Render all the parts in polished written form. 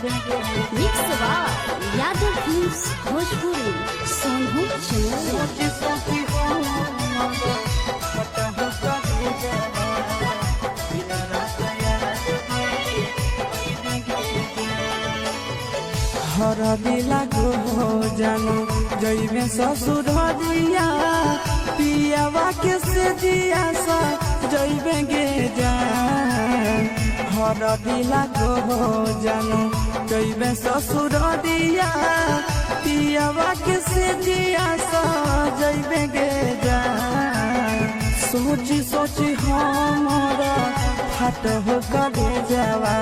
Mix by Yadav films Bhojpuri Sonu channel. हरदी लागो हो जानो जइबे ससुर दिया पियावा के से दिया सा जइबे गे जान। हरदी लागो हो जानो जइबे ससुर दिया पियावा के से दिया सा जइबे गे जान। सोची सोची हमारा फाट हो करे जावा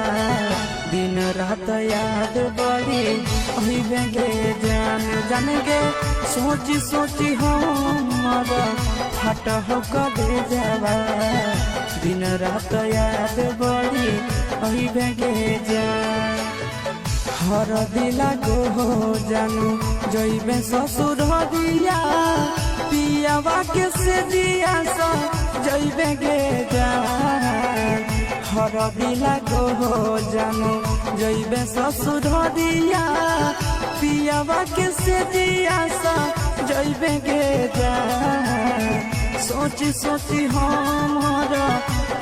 दिन रात याद बड़ी अहिबे गे जान जान गे। सोची सोची हमारा फाट हो करे जावा दिन रात याद बड़ी अहिबे गे जान। हरदी लागो हो जानू जइबे ससुर दिया पियावा के से दिया सा जइबे गे जान। हरदी लागो हो जानू जइबे ससुर दिया पियावा के से दिया सा जइबे गे जान। सोची सोची हमारा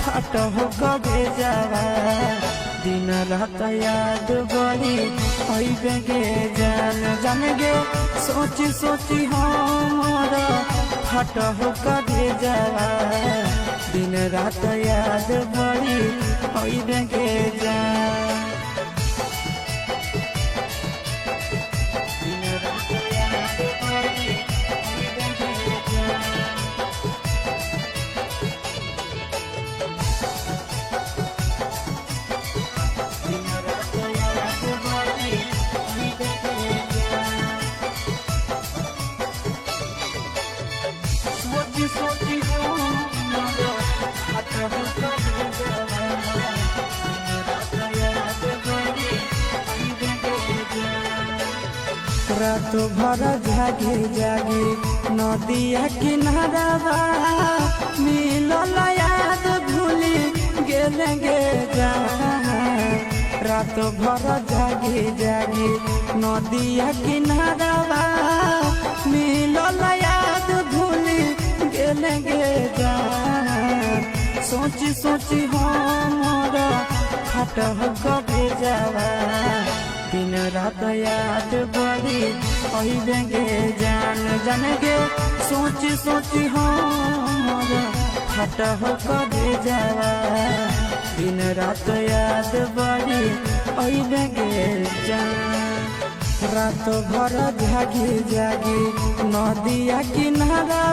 फाट हो गए जावा दिन रात याद बड़ी अइबे गे जान जान गे। सोची सोची हमारा फाट हो गए जावा दिन रात याद बड़ी अइबे गे जान। रात भर जागे जागे नदिया किनारा मिलल याद भूली गेले गे जान। रात भर जागे जागे नदिया किनारा मिलल याद भूली गेले गे जान। सोची सोची हमारा फाट हो गए जावा दिन रात याद बड़ी अइबे गे जान जान गे। सोची सोची हमारा फाट हो गए जावा दिन रात याद बड़ी अइबे गे जान। रात भर जागी जागी नदिया किनारा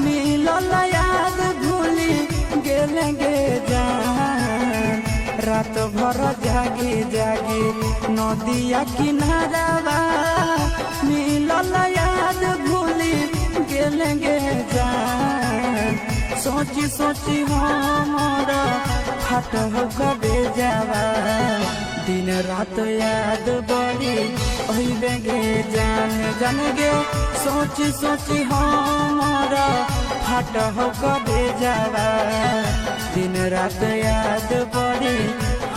मिलल याद भूली गेले गे जान। रात भर जागी जागी नदिया किनारा मिलल याद भूली गेले गे जान। सोची सोची हमारा फाट हो गए जावा दिन रात याद बड़ी अइबे गे जान जान गे। सोची सोची हमारा फाट हो गए जावा दिन रात याद बड़ी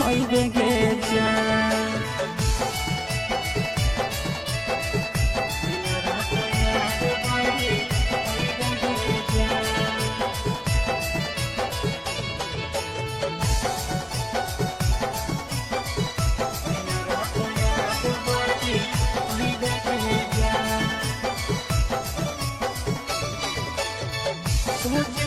अइबे गे जान। सोनू